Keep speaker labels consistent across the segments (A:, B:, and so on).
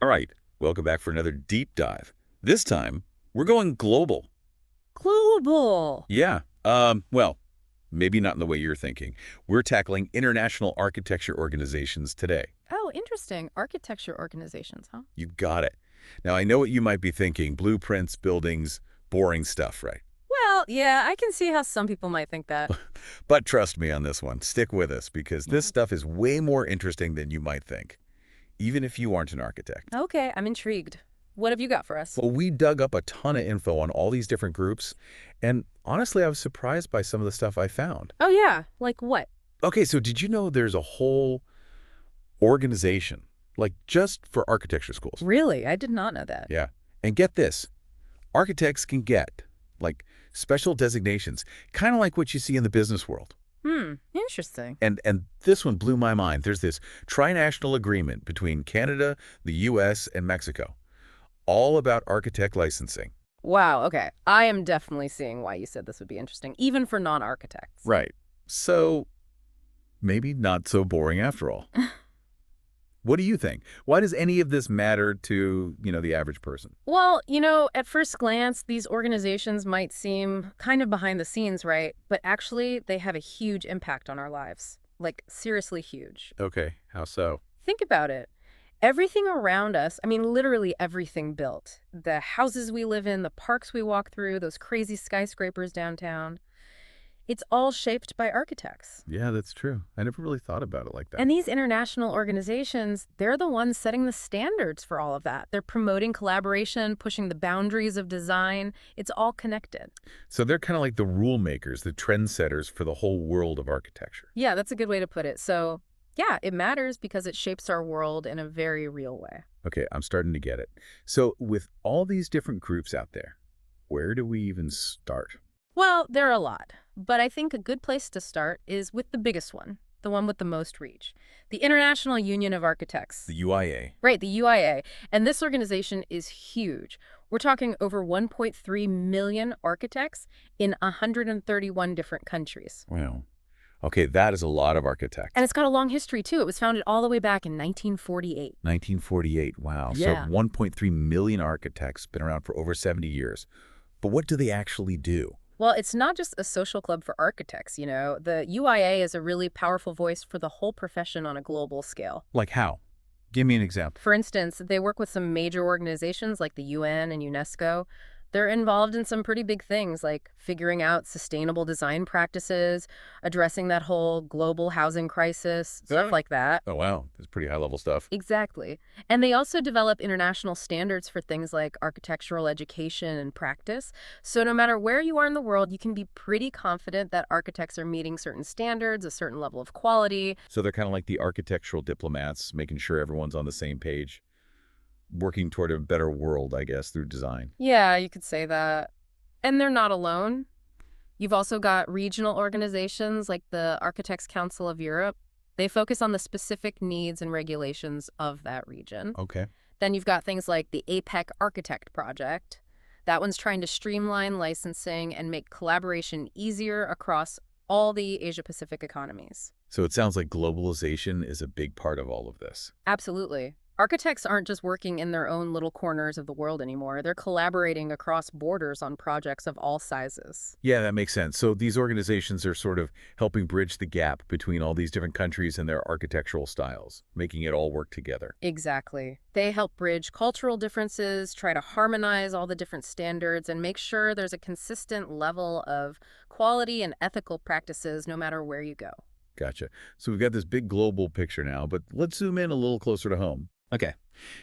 A: All right, welcome back for another deep dive. This time, we're going global.
B: Global.
A: Yeah, well, maybe not in the way you're thinking. We're tackling international architecture organizations today.
B: Oh, interesting. Architecture organizations, huh?
A: You got it. Now, I know what you might be thinking. Blueprints, buildings, boring stuff, right?
B: Well, yeah, I can see how some people might think that.
A: But trust me on this one. Stick with us because this
B: Mhm.
A: stuff is way more interesting than you might think, even if you aren't an architect.
B: Okay, I'm intrigued. What have you got for us?
A: Well, we dug up a ton of info on all these different groups, and honestly, I was surprised by some of the stuff I found.
B: Oh, yeah. Like what?
A: Okay, so did you know there's a whole organization, like just for architecture schools?
B: Really? I did not know that.
A: Yeah. And get this, architects can get, like, special designations, kind of like what you see in the business world.
B: Interesting.
A: And this one blew my mind. There's this trinational agreement between Canada, the U.S., and Mexico, all about architect licensing.
B: Wow, okay. I am definitely seeing why you said this would be interesting, even for non-architects.
A: Right. So maybe not so boring after all. What do you think? Why does any of this matter to, the average person?
B: Well, at first glance, these organizations might seem kind of behind the scenes, right? But actually, they have a huge impact on our lives. Like, seriously huge.
A: Okay, how so?
B: Think about it. Everything around us, I mean, literally everything built. The houses we live in, the parks we walk through, those crazy skyscrapers downtown. It's all shaped by architects.
A: Yeah, that's true. I never really thought about it like that.
B: And these international organizations, they're the ones setting the standards for all of that. They're promoting collaboration, pushing the boundaries of design. It's all connected.
A: So they're kind of like the rule makers, the trendsetters for the whole world of architecture.
B: Yeah, that's a good way to put it. So, yeah, it matters because it shapes our world in a very real way.
A: Okay, I'm starting to get it. So with all these different groups out there, where do we even start?
B: Well, there are a lot, but I think a good place to start is with the biggest one, the one with the most reach, the International Union of Architects.
A: The UIA.
B: Right, the UIA. And this organization is huge. We're talking over 1.3 million architects in 131 different countries.
A: Wow. Okay, that is a lot of architects.
B: And it's got a long history, too. It was founded all the way back in 1948.
A: 1948, wow.
B: Yeah.
A: So 1.3 million architects, been around for over 70 years. But what do they actually do?
B: Well, it's not just a social club for architects, The UIA is a really powerful voice for the whole profession on a global scale.
A: Like how? Give me an example.
B: For instance, they work with some major organizations like the UN and UNESCO. They're involved in some pretty big things like figuring out sustainable design practices, addressing that whole global housing crisis, stuff like that.
A: Oh, wow. That's pretty high-level stuff.
B: Exactly. And they also develop international standards for things like architectural education and practice. So no matter where you are in the world, you can be pretty confident that architects are meeting certain standards, a certain level of quality.
A: So they're kind of like the architectural diplomats, making sure everyone's on the same page, working toward a better world, I guess, through design.
B: Yeah, you could say that. And they're not alone. You've also got regional organizations like the Architects Council of Europe. They focus on the specific needs and regulations of that region.
A: Okay.
B: Then you've got things like the APEC Architect Project. That one's trying to streamline licensing and make collaboration easier across all the Asia-Pacific economies.
A: So it sounds like globalization is a big part of all of this.
B: Absolutely. Architects aren't just working in their own little corners of the world anymore. They're collaborating across borders on projects of all sizes.
A: Yeah, that makes sense. So these organizations are sort of helping bridge the gap between all these different countries and their architectural styles, making it all work together.
B: Exactly. They help bridge cultural differences, try to harmonize all the different standards, and make sure there's a consistent level of quality and ethical practices no matter where you go.
A: Gotcha. So we've got this big global picture now, but let's zoom in a little closer to home. Okay.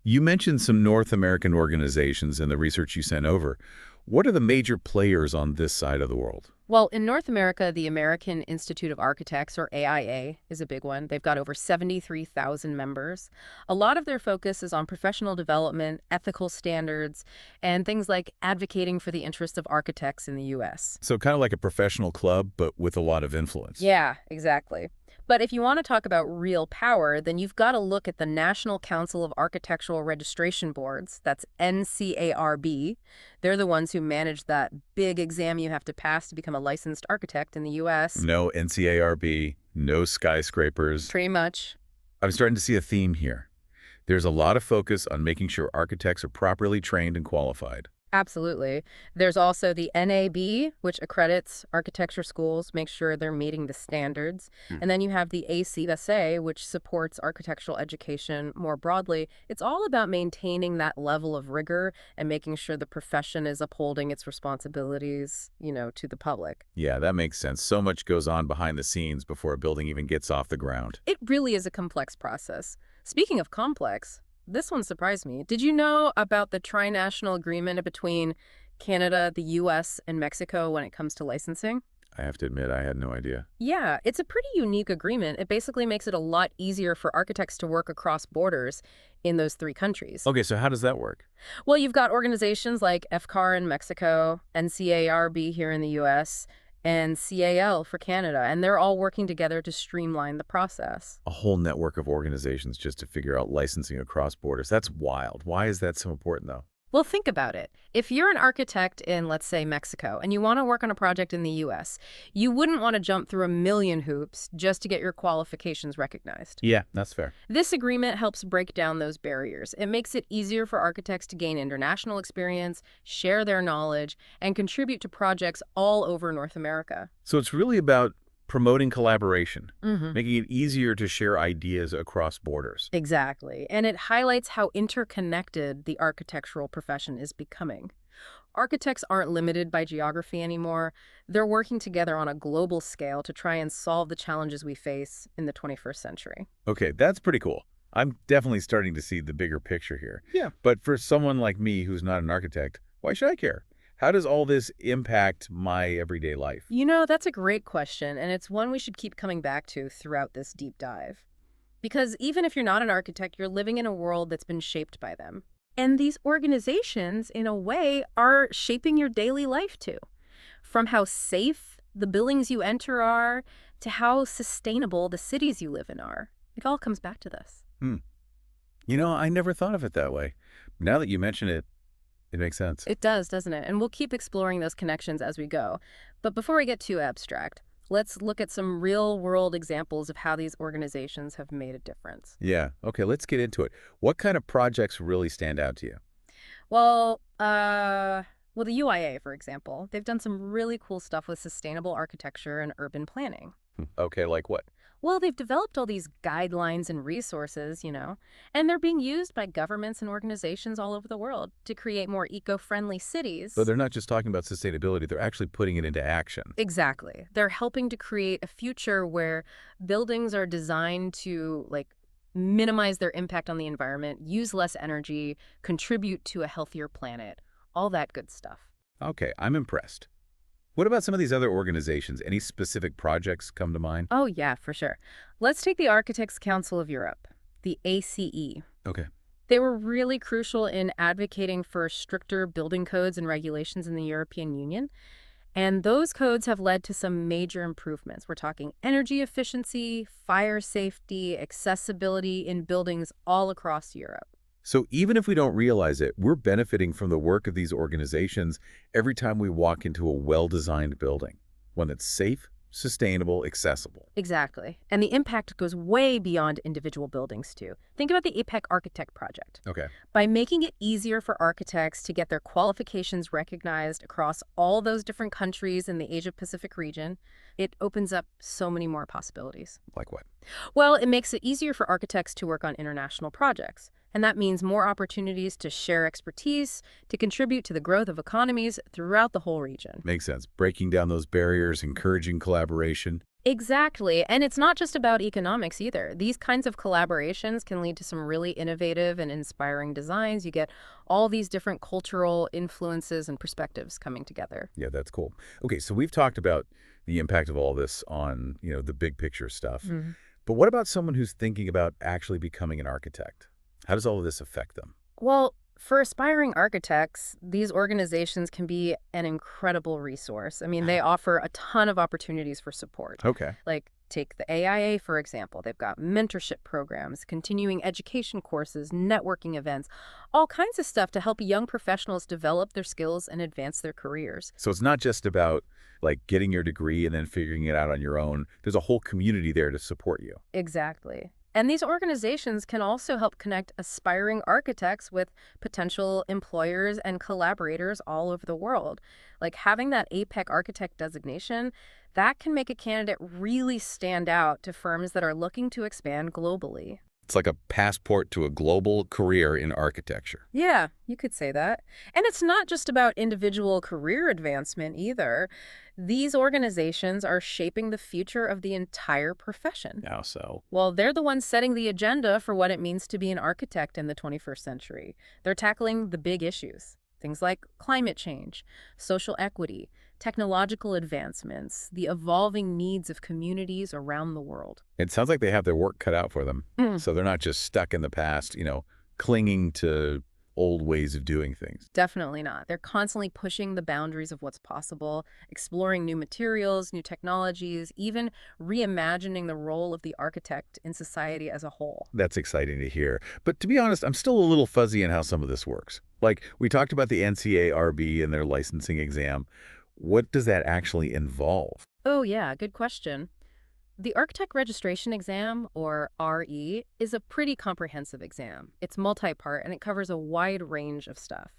A: You mentioned some North American organizations in the research you sent over. What are the major players on this side of the world?
B: Well, in North America, the American Institute of Architects, or AIA, is a big one. They've got over 73,000 members. A lot of their focus is on professional development, ethical standards, and things like advocating for the interests of architects in the U.S.
A: So kind of like a professional club, but with a lot of influence.
B: Yeah, exactly. But if you want to talk about real power, then you've got to look at the National Council of Architectural Registration Boards. That's NCARB. They're the ones who manage that big exam you have to pass to become a licensed architect in the U.S.
A: No NCARB, no skyscrapers.
B: Pretty much.
A: I'm starting to see a theme here. There's a lot of focus on making sure architects are properly trained and qualified.
B: Absolutely. There's also the NAB, which accredits architecture schools, makes sure they're meeting the standards.
A: Hmm.
B: And then you have the ACSA, which supports architectural education more broadly. It's all about maintaining that level of rigor and making sure the profession is upholding its responsibilities, to the public.
A: Yeah, that makes sense. So much goes on behind the scenes before a building even gets off the ground.
B: It really is a complex process. Speaking of complex, this one surprised me. Did you know about the trinational agreement between Canada, the U.S., and Mexico when it comes to licensing?
A: I have to admit, I had no idea.
B: Yeah, it's a pretty unique agreement. It basically makes it a lot easier for architects to work across borders in those three countries.
A: Okay, so how does that work?
B: Well, you've got organizations like FCAR in Mexico, NCARB here in the U.S., and CAL for Canada, and they're all working together to streamline the process.
A: A whole network of organizations just to figure out licensing across borders. That's wild. Why is that so important, though?
B: Well, think about it. If you're an architect in, let's say, Mexico, and you want to work on a project in the U.S., you wouldn't want to jump through a million hoops just to get your qualifications recognized.
A: Yeah, that's fair.
B: This agreement helps break down those barriers. It makes it easier for architects to gain international experience, share their knowledge, and contribute to projects all over North America.
A: So it's really about promoting collaboration,
B: Mm-hmm.
A: making it easier to share ideas across borders.
B: Exactly. And it highlights how interconnected the architectural profession is becoming. Architects aren't limited by geography anymore. They're working together on a global scale to try and solve the challenges we face in the 21st century.
A: Okay, that's pretty cool. I'm definitely starting to see the bigger picture here.
B: Yeah.
A: But for someone like me who's not an architect, why should I care? How does all this impact my everyday life?
B: That's a great question, and it's one we should keep coming back to throughout this deep dive. Because even if you're not an architect, you're living in a world that's been shaped by them. And these organizations, in a way, are shaping your daily life too. From how safe the buildings you enter are to how sustainable the cities you live in are. It all comes back to this.
A: I never thought of it that way. Now that you mention it, it makes sense.
B: It does, doesn't it? And we'll keep exploring those connections as we go. But before we get too abstract, let's look at some real-world examples of how these organizations have made a difference.
A: Yeah. Okay, let's get into it. What kind of projects really stand out to you?
B: Well, the UIA, for example, they've done some really cool stuff with sustainable architecture and urban planning.
A: Okay, like what?
B: Well, they've developed all these guidelines and resources, and they're being used by governments and organizations all over the world to create more eco-friendly cities.
A: So they're not just talking about sustainability, they're actually putting it into action.
B: Exactly. They're helping to create a future where buildings are designed to, minimize their impact on the environment, use less energy, contribute to a healthier planet, all that good stuff.
A: Okay, I'm impressed. What about some of these other organizations? Any specific projects come to mind?
B: Oh, yeah, for sure. Let's take the Architects' Council of Europe, the ACE.
A: Okay.
B: They were really crucial in advocating for stricter building codes and regulations in the European Union. And those codes have led to some major improvements. We're talking energy efficiency, fire safety, accessibility in buildings all across Europe.
A: So even if we don't realize it, we're benefiting from the work of these organizations every time we walk into a well-designed building, one that's safe, sustainable, accessible.
B: Exactly. And the impact goes way beyond individual buildings, too. Think about the APEC Architect Project.
A: Okay.
B: By making it easier for architects to get their qualifications recognized across all those different countries in the Asia-Pacific region, it opens up so many more possibilities.
A: Like what?
B: Well, it makes it easier for architects to work on international projects. And that means more opportunities to share expertise, to contribute to the growth of economies throughout the whole region.
A: Makes sense. Breaking down those barriers, encouraging collaboration.
B: Exactly. And it's not just about economics either. These kinds of collaborations can lead to some really innovative and inspiring designs. You get all these different cultural influences and perspectives coming together.
A: Yeah, that's cool. Okay, so we've talked about the impact of all this on, the big picture stuff.
B: Mm-hmm.
A: But what about someone who's thinking about actually becoming an architect? How does all of this affect them?
B: Well, for aspiring architects, these organizations can be an incredible resource. I mean, they offer a ton of opportunities for support.
A: Okay.
B: Like, take the AIA, for example. They've got mentorship programs, continuing education courses, networking events, all kinds of stuff to help young professionals develop their skills and advance their careers.
A: So it's not just about getting your degree and then figuring it out on your own. There's a whole community there to support you.
B: Exactly. And these organizations can also help connect aspiring architects with potential employers and collaborators all over the world. Like having that APEC architect designation, that can make a candidate really stand out to firms that are looking to expand globally.
A: It's like a passport to a global career in architecture.
B: Yeah, you could say that. And it's not just about individual career advancement either. These organizations are shaping the future of the entire profession.
A: Now, so
B: Well, they're the ones setting the agenda for what it means to be an architect in the 21st century. They're tackling the big issues, things like climate change, social equity, technological advancements, the evolving needs of communities around the world.
A: it sounds like they have their work cut out for them.
B: Mm.
A: So they're not just stuck in the past, clinging to old ways of doing things.
B: Definitely not. They're constantly pushing the boundaries of what's possible, exploring new materials, new technologies, even reimagining the role of the architect in society as a whole.
A: That's exciting to hear. But to be honest, I'm still a little fuzzy in how some of this works. Like, we talked about the NCARB and their licensing exam. What does that actually involve?
B: Oh, yeah, good question. The Architect Registration Exam, or RE, is a pretty comprehensive exam. It's multi-part and it covers a wide range of stuff.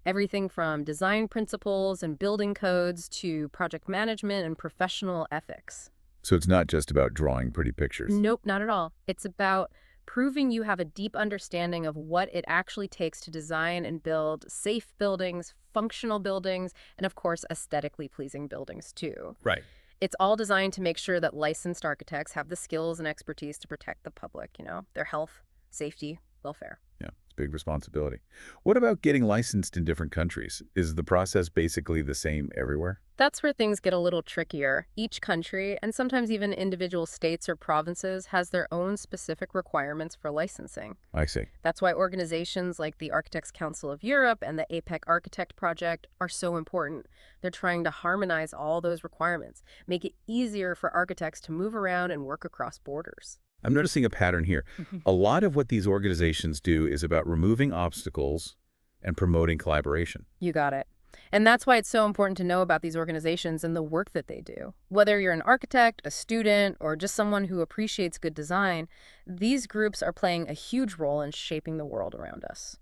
B: Everything from design principles and building codes to project management and professional ethics.
A: So it's not just about drawing pretty pictures.
B: Nope, not at all. It's about proving you have a deep understanding of what it actually takes to design and build safe buildings, functional buildings, and of course, aesthetically pleasing buildings too.
A: Right.
B: It's all designed to make sure that licensed architects have the skills and expertise to protect the public, their health, safety, welfare.
A: Yeah, it's a big responsibility. What about getting licensed in different countries? Is the process basically the same everywhere?
B: That's where things get a little trickier. Each country, and sometimes even individual states or provinces, has their own specific requirements for licensing.
A: I see.
B: That's why organizations like the Architects Council of Europe and the APEC Architect Project are so important. They're trying to harmonize all those requirements, make it easier for architects to move around and work across borders.
A: I'm noticing a pattern here. A lot of what these organizations do is about removing obstacles and promoting collaboration.
B: You got it. And that's why it's so important to know about these organizations and the work that they do. Whether you're an architect, a student, or just someone who appreciates good design, these groups are playing a huge role in shaping the world around us.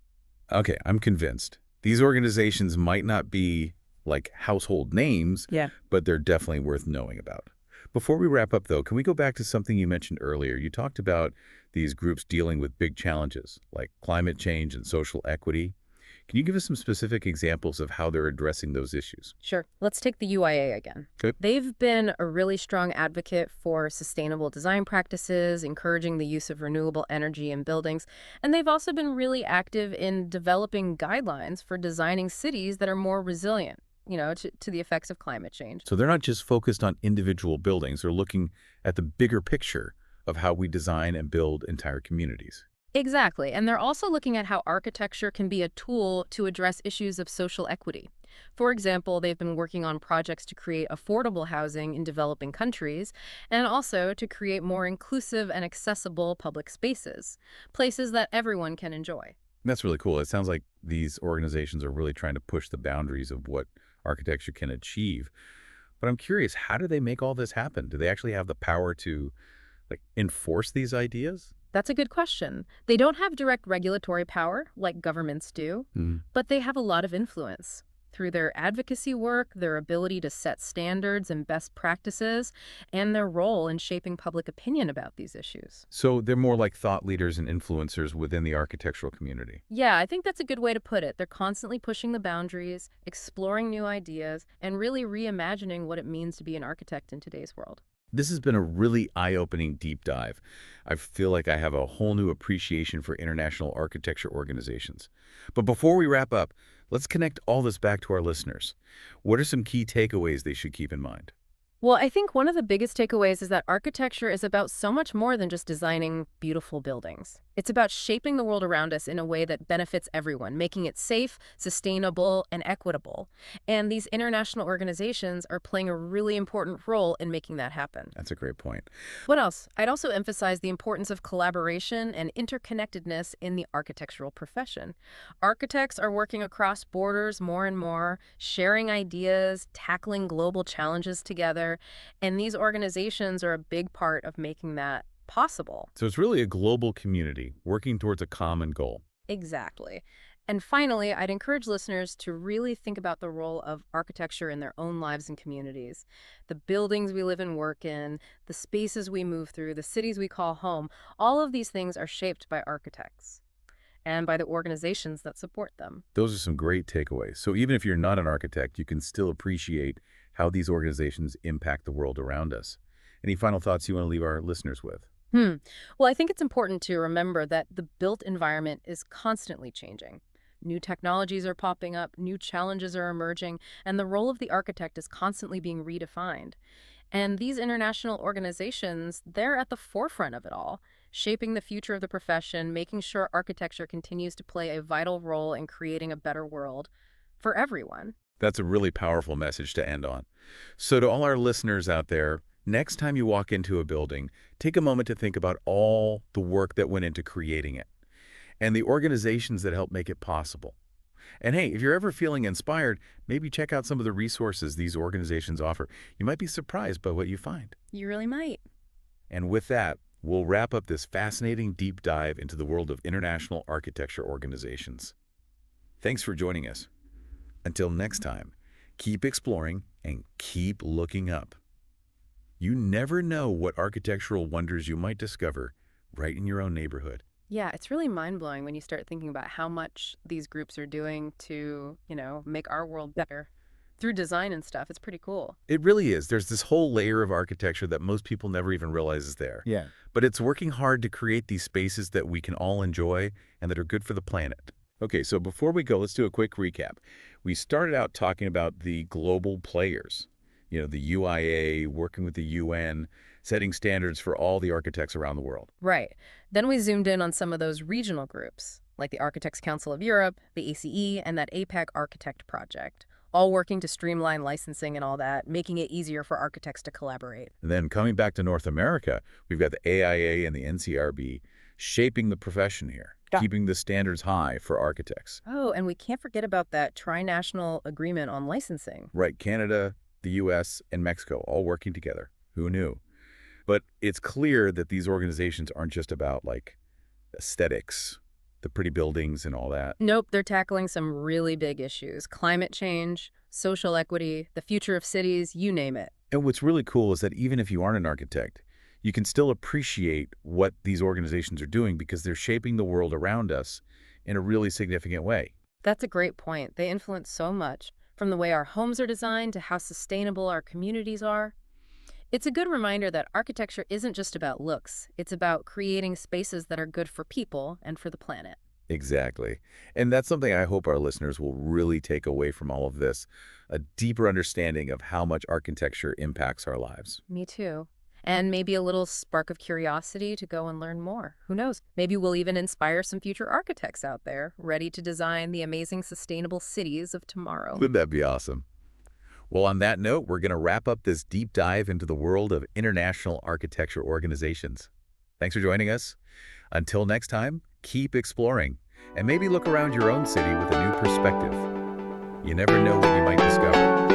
A: Okay, I'm convinced. These organizations might not be like household names,
B: Yeah.
A: but they're definitely worth knowing about. Before we wrap up, though, can we go back to something you mentioned earlier? You talked about these groups dealing with big challenges like climate change and social equity. Can you give us some specific examples of how they're addressing those issues?
B: Sure. Let's take the UIA again.
A: Okay.
B: They've been a really strong advocate for sustainable design practices, encouraging the use of renewable energy in buildings, and they've also been really active in developing guidelines for designing cities that are more resilient, to the effects of climate change.
A: So they're not just focused on individual buildings. They're looking at the bigger picture of how we design and build entire communities.
B: Exactly. And they're also looking at how architecture can be a tool to address issues of social equity. For example, they've been working on projects to create affordable housing in developing countries and also to create more inclusive and accessible public spaces, places that everyone can enjoy.
A: That's really cool. It sounds like these organizations are really trying to push the boundaries of what architecture can achieve. But I'm curious, how do they make all this happen? Do they actually have the power to enforce these ideas?
B: That's a good question. They don't have direct regulatory power like governments do, but they have a lot of influence. Through their advocacy work, their ability to set standards and best practices, and their role in shaping public opinion about these issues.
A: So they're more like thought leaders and influencers within the architectural community.
B: Yeah, I think that's a good way to put it. They're constantly pushing the boundaries, exploring new ideas, and really reimagining what it means to be an architect in today's world.
A: This has been a really eye-opening deep dive. I feel like I have a whole new appreciation for international architecture organizations. But before we wrap up, let's connect all this back to our listeners. What are some key takeaways they should keep in mind?
B: Well, I think one of the biggest takeaways is that architecture is about so much more than just designing beautiful buildings. It's about shaping the world around us in a way that benefits everyone, making it safe, sustainable, and equitable. And these international organizations are playing a really important role in making that happen.
A: That's a great point.
B: What else? I'd also emphasize the importance of collaboration and interconnectedness in the architectural profession. Architects are working across borders more and more, sharing ideas, tackling global challenges together, and these organizations are a big part of making that possible.
A: So it's really a global community working towards a common goal.
B: Exactly. And finally, I'd encourage listeners to really think about the role of architecture in their own lives and communities. The buildings we live and work in, the spaces we move through, the cities we call home, all of these things are shaped by architects and by the organizations that support them.
A: Those are some great takeaways. So even if you're not an architect, you can still appreciate how these organizations impact the world around us. Any final thoughts you want to leave our listeners with?
B: Hmm. Well, I think it's important to remember that the built environment is constantly changing. New technologies are popping up, new challenges are emerging, and the role of the architect is constantly being redefined. And these international organizations, they're at the forefront of it all, shaping the future of the profession, making sure architecture continues to play a vital role in creating a better world for everyone.
A: That's a really powerful message to end on. So to all our listeners out there, next time you walk into a building, take a moment to think about all the work that went into creating it and the organizations that help make it possible. And hey, if you're ever feeling inspired, maybe check out some of the resources these organizations offer. You might be surprised by what you find.
B: You really might.
A: And with that, we'll wrap up this fascinating deep dive into the world of international architecture organizations. Thanks for joining us. Until next time, keep exploring and keep looking up. You never know what architectural wonders you might discover right in your own neighborhood.
B: Yeah, it's really mind-blowing when you start thinking about how much these groups are doing to, make our world better through design and stuff. It's pretty cool.
A: It really is. There's this whole layer of architecture that most people never even realize is there.
C: Yeah.
A: But it's working hard to create these spaces that we can all enjoy and that are good for the planet. Okay, so before we go, let's do a quick recap. We started out talking about the global players, the UIA, working with the UN, setting standards for all the architects around the world.
B: Right. Then we zoomed in on some of those regional groups, like the Architects Council of Europe, the ACE, and that APAC Architect Project, all working to streamline licensing and all that, making it easier for architects to collaborate.
A: And then coming back to North America, we've got the AIA and the NCRB shaping the profession here,
B: Yeah.
A: keeping the standards high for architects.
B: Oh, and we can't forget about that tri-national agreement on licensing.
A: Right, Canada, the US, and Mexico all working together. Who knew? But it's clear that these organizations aren't just about, aesthetics, the pretty buildings and all that.
B: Nope, they're tackling some really big issues. Climate change, social equity, the future of cities, you name it.
A: And what's really cool is that even if you aren't an architect, you can still appreciate what these organizations are doing because they're shaping the world around us in a really significant way.
B: That's a great point. They influence so much, from the way our homes are designed to how sustainable our communities are. It's a good reminder that architecture isn't just about looks. It's about creating spaces that are good for people and for the planet.
A: Exactly. And that's something I hope our listeners will really take away from all of this, a deeper understanding of how much architecture impacts our lives.
B: Me too. And maybe a little spark of curiosity to go and learn more. Who knows? Maybe we'll even inspire some future architects out there, ready to design the amazing sustainable cities of tomorrow.
A: Wouldn't that be awesome? Well, on that note, we're going to wrap up this deep dive into the world of international architecture organizations. Thanks for joining us. Until next time, keep exploring and maybe look around your own city with a new perspective. You never know what you might discover.